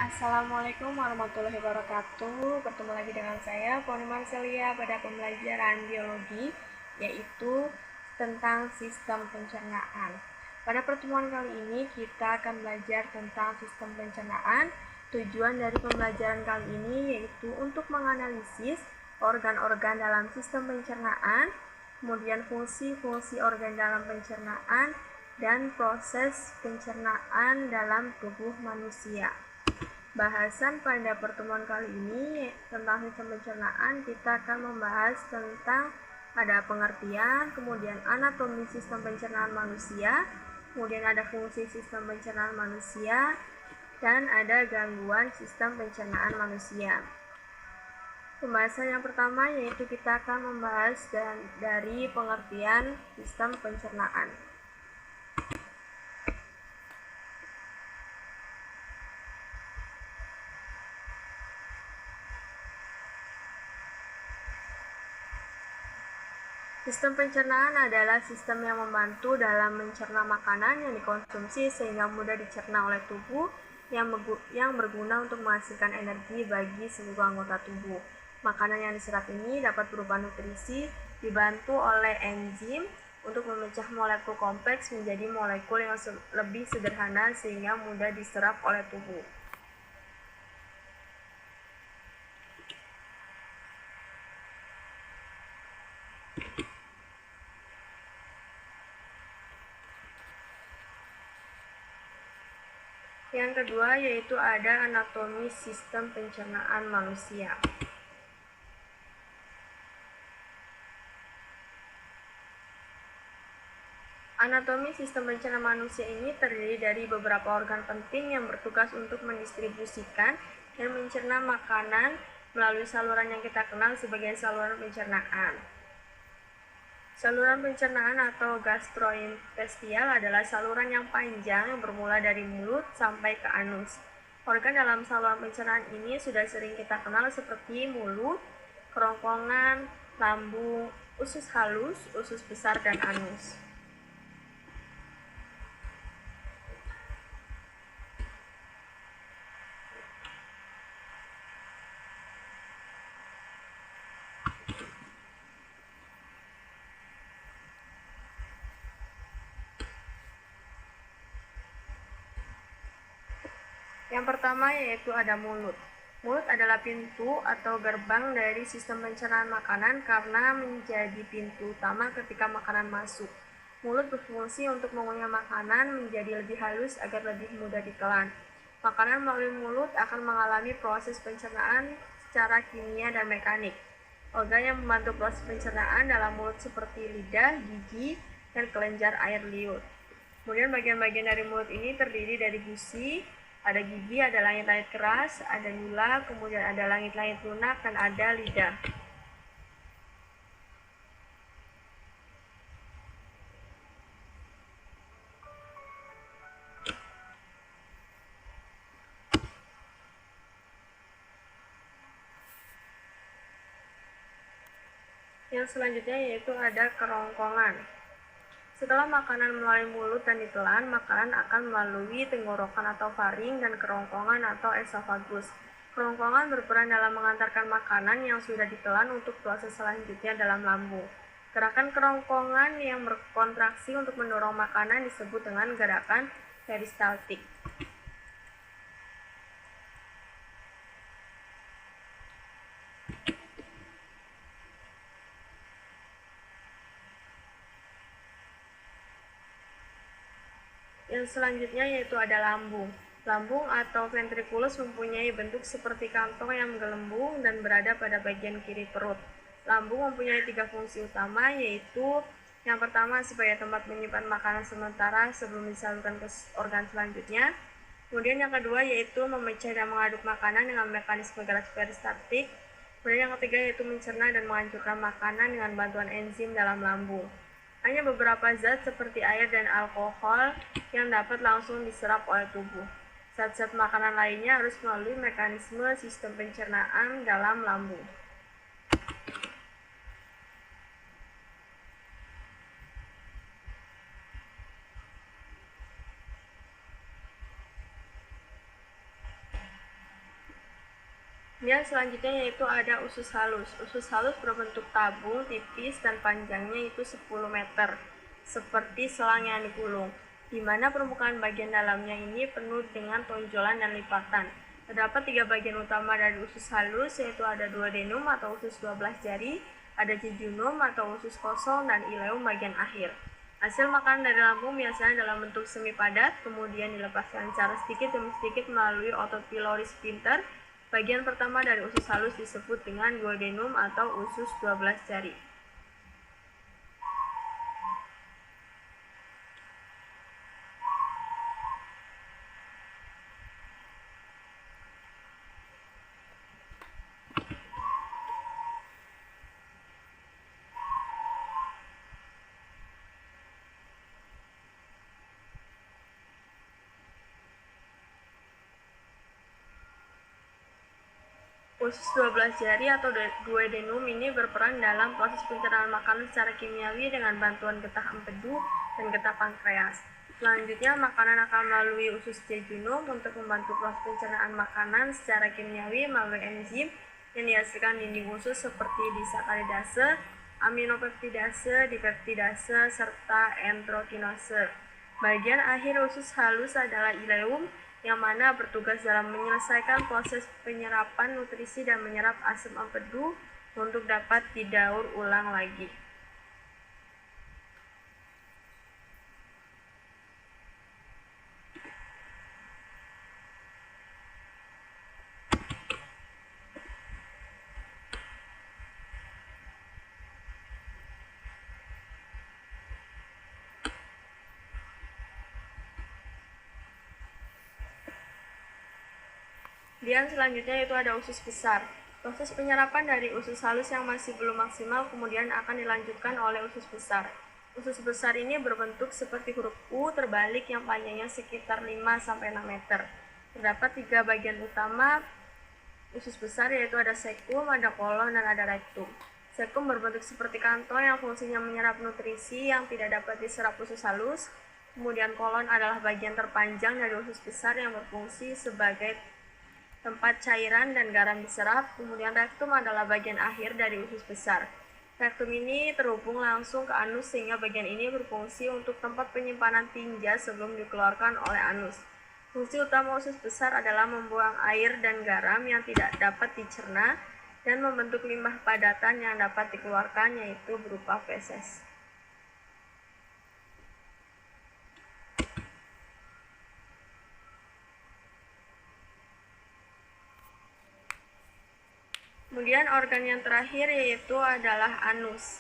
Assalamualaikum warahmatullahi wabarakatuh. Bertemu lagi dengan saya, Poni Marcelia, pada pembelajaran biologi, yaitu tentang sistem pencernaan. Pada pertemuan kali ini, kita akan belajar tentang sistem pencernaan. Tujuan dari pembelajaran kali ini yaitu untuk menganalisis organ-organ dalam sistem pencernaan, kemudian fungsi-fungsi organ dalam pencernaan, dan proses pencernaan dalam tubuh manusia. Bahasan pada pertemuan kali ini tentang sistem pencernaan, kita akan membahas tentang ada pengertian, kemudian anatomi sistem pencernaan manusia, kemudian ada fungsi sistem pencernaan manusia, dan ada gangguan sistem pencernaan manusia. Pembahasan yang pertama yaitu kita akan membahas dari pengertian sistem pencernaan. Sistem pencernaan adalah sistem yang membantu dalam mencerna makanan yang dikonsumsi sehingga mudah dicerna oleh tubuh yang berguna untuk menghasilkan energi bagi seluruh anggota tubuh. Makanan yang diserap ini dapat berupa nutrisi, dibantu oleh enzim untuk memecah molekul kompleks menjadi molekul yang lebih sederhana sehingga mudah diserap oleh tubuh. Yang kedua yaitu ada anatomi sistem pencernaan manusia. Anatomi sistem pencernaan manusia ini terdiri dari beberapa organ penting yang bertugas untuk mendistribusikan dan mencerna makanan melalui saluran yang kita kenal sebagai saluran pencernaan. Saluran pencernaan atau gastrointestinal adalah saluran yang panjang yang bermula dari mulut sampai ke anus. Organ dalam saluran pencernaan ini sudah sering kita kenal seperti mulut, kerongkongan, lambung, usus halus, usus besar, dan anus. Yang pertama yaitu ada mulut. Mulut adalah pintu atau gerbang dari sistem pencernaan makanan karena menjadi pintu utama ketika makanan masuk. Mulut berfungsi untuk mengunyah makanan menjadi lebih halus agar lebih mudah ditelan. Makanan melalui mulut akan mengalami proses pencernaan secara kimia dan mekanik. Organ yang membantu proses pencernaan dalam mulut seperti lidah, gigi, dan kelenjar air liur. Kemudian bagian-bagian dari mulut ini terdiri dari gusi, ada gigi, ada langit-langit keras, ada gula, kemudian ada langit-langit lunak, dan ada lidah. Yang selanjutnya yaitu ada kerongkongan. Setelah makanan melalui mulut dan ditelan, makanan akan melalui tenggorokan atau faring dan kerongkongan atau esofagus. Kerongkongan berperan dalam mengantarkan makanan yang sudah ditelan untuk proses selanjutnya dalam lambung. Gerakan kerongkongan yang berkontraksi untuk mendorong makanan disebut dengan gerakan peristaltik. Yang selanjutnya yaitu ada lambung. Lambung atau ventriculus mempunyai bentuk seperti kantong yang menggelembung dan berada pada bagian kiri perut. Lambung mempunyai 3 fungsi utama, yaitu yang pertama sebagai tempat menyimpan makanan sementara sebelum disalurkan ke organ selanjutnya. Kemudian yang kedua yaitu memecah dan mengaduk makanan dengan mekanisme gerak peristaltik. Kemudian yang ketiga yaitu mencerna dan menghancurkan makanan dengan bantuan enzim dalam lambung. Hanya beberapa zat seperti air dan alkohol yang dapat langsung diserap oleh tubuh. Zat-zat makanan lainnya harus melalui mekanisme sistem pencernaan dalam lambung. Kemudian selanjutnya yaitu ada usus halus. Usus halus berbentuk tabung tipis dan panjangnya itu 10 meter, seperti selang yang digulung, di mana permukaan bagian dalamnya ini penuh dengan tonjolan dan lipatan. Terdapat 3 bagian utama dari usus halus, yaitu ada duodenum atau usus 12 jari, ada jejunum atau usus kosong, dan ileum bagian akhir. Hasil makanan dari lambung biasanya dalam bentuk semi padat, kemudian dilepaskan secara sedikit demi sedikit melalui otot pylori sphincter. Bagian pertama dari usus halus disebut dengan duodenum atau usus 12 jari. Usus 12 jari atau duodenum ini berperan dalam proses pencernaan makanan secara kimiawi dengan bantuan getah empedu dan getah pankreas. Selanjutnya, makanan akan melalui usus jejunum untuk membantu proses pencernaan makanan secara kimiawi melalui enzim yang dihasilkan dinding usus seperti disakaridase, aminopeptidase, dipeptidase, serta enterokinase. Bagian akhir usus halus adalah ileum, yang mana bertugas dalam menyelesaikan proses penyerapan nutrisi dan menyerap asam empedu untuk dapat didaur ulang lagi. Kemudian selanjutnya itu ada usus besar. Proses penyerapan dari usus halus yang masih belum maksimal kemudian akan dilanjutkan oleh usus besar. Usus besar ini berbentuk seperti huruf U terbalik yang panjangnya sekitar 5-6 meter. Terdapat 3 bagian utama usus besar, yaitu ada sekum, ada kolon, dan ada rektum. Sekum berbentuk seperti kantong yang fungsinya menyerap nutrisi yang tidak dapat diserap usus halus. Kemudian kolon adalah bagian terpanjang dari usus besar yang berfungsi sebagai tempat cairan dan garam diserap. Kemudian rektum adalah bagian akhir dari usus besar. Rektum ini terhubung langsung ke anus sehingga bagian ini berfungsi untuk tempat penyimpanan tinja sebelum dikeluarkan oleh anus. Fungsi utama usus besar adalah membuang air dan garam yang tidak dapat dicerna dan membentuk limbah padatan yang dapat dikeluarkan, yaitu berupa feses. Kemudian organ yang terakhir yaitu adalah anus.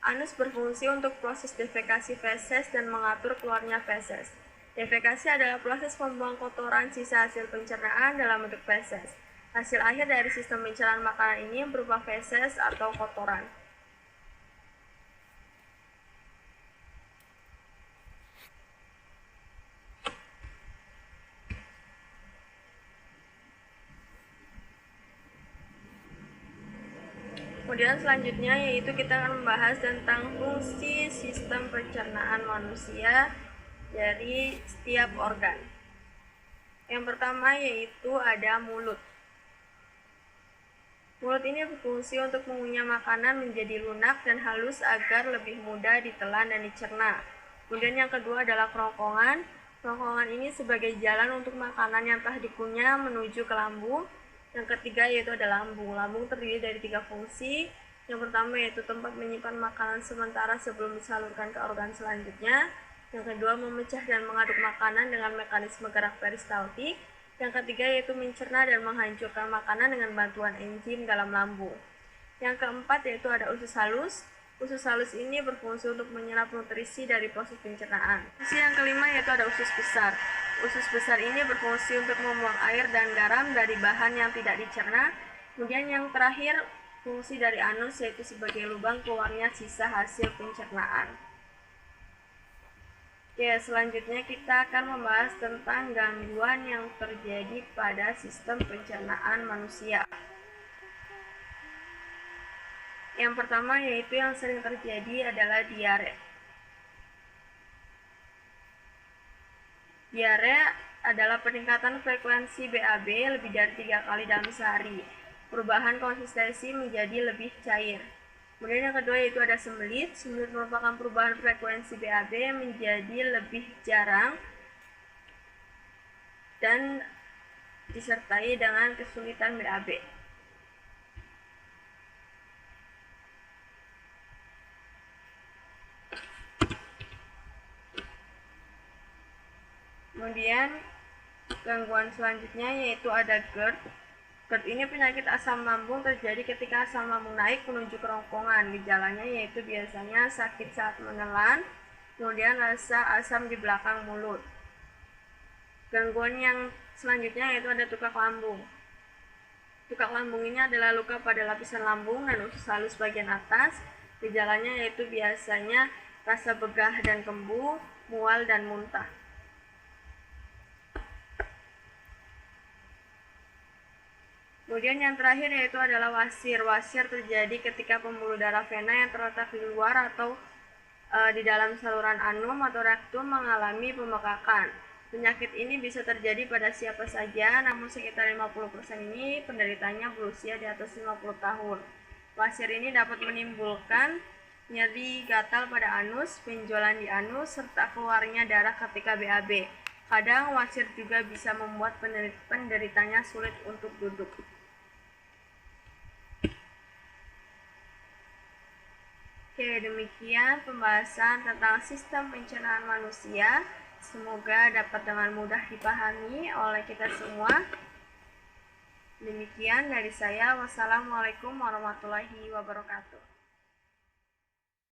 Anus berfungsi untuk proses defekasi feses dan mengatur keluarnya feses. Defekasi adalah proses pembuangan kotoran sisa hasil pencernaan dalam bentuk feses. Hasil akhir dari sistem pencernaan makanan ini berupa feses atau kotoran. Kemudian selanjutnya yaitu kita akan membahas tentang fungsi sistem pencernaan manusia dari setiap organ. Yang pertama yaitu ada mulut. Mulut ini berfungsi untuk mengunyah makanan menjadi lunak dan halus agar lebih mudah ditelan dan dicerna. Kemudian yang kedua adalah kerongkongan. Kerongkongan ini sebagai jalan untuk makanan yang telah dikunyah menuju ke lambung. Yang ketiga yaitu ada lambung. Lambung terdiri dari 3 fungsi. Yang pertama yaitu tempat menyimpan makanan sementara sebelum disalurkan ke organ selanjutnya. Yang kedua memecah dan mengaduk makanan dengan mekanisme gerak peristaltik. Yang ketiga yaitu mencerna dan menghancurkan makanan dengan bantuan enzim dalam lambung. Yang keempat yaitu ada usus halus. Usus halus ini berfungsi untuk menyerap nutrisi dari proses pencernaan. Fungsi yang kelima yaitu ada usus besar. Usus besar ini berfungsi untuk membuang air dan garam dari bahan yang tidak dicerna. Kemudian yang terakhir, fungsi dari anus yaitu sebagai lubang keluarnya sisa hasil pencernaan. Ya, selanjutnya kita akan membahas tentang gangguan yang terjadi pada sistem pencernaan manusia. Yang pertama yaitu yang sering terjadi adalah diare. Diare adalah peningkatan frekuensi BAB lebih dari 3 kali dalam sehari. Perubahan konsistensi menjadi lebih cair. Kemudian yang kedua yaitu ada sembelit. Sembelit merupakan perubahan frekuensi BAB menjadi lebih jarang dan disertai dengan kesulitan BAB. Kemudian gangguan selanjutnya yaitu ada GERD. GERD ini penyakit asam lambung terjadi ketika asam lambung naik menuju kerongkongan. Gejalanya yaitu biasanya sakit saat menelan, kemudian rasa asam di belakang mulut. Gangguan yang selanjutnya yaitu ada tukak lambung. Tukak lambung ini adalah luka pada lapisan lambung dan usus halus bagian atas. Gejalanya yaitu biasanya rasa begah dan kembuh, mual dan muntah. Kemudian yang terakhir yaitu adalah wasir. Wasir terjadi ketika pembuluh darah vena yang terletak di luar atau di dalam saluran anum atau rektum mengalami pembekakan. Penyakit ini bisa terjadi pada siapa saja, namun sekitar 50% ini penderitanya berusia di atas 50 tahun. Wasir ini dapat menimbulkan nyeri gatal pada anus, benjolan di anus, serta keluarnya darah ketika BAB. Kadang wasir juga bisa membuat penderitanya sulit untuk duduk. Oke, demikian pembahasan tentang sistem pencernaan manusia. Semoga dapat dengan mudah dipahami oleh kita semua. Demikian dari saya. Wassalamualaikum warahmatullahi wabarakatuh.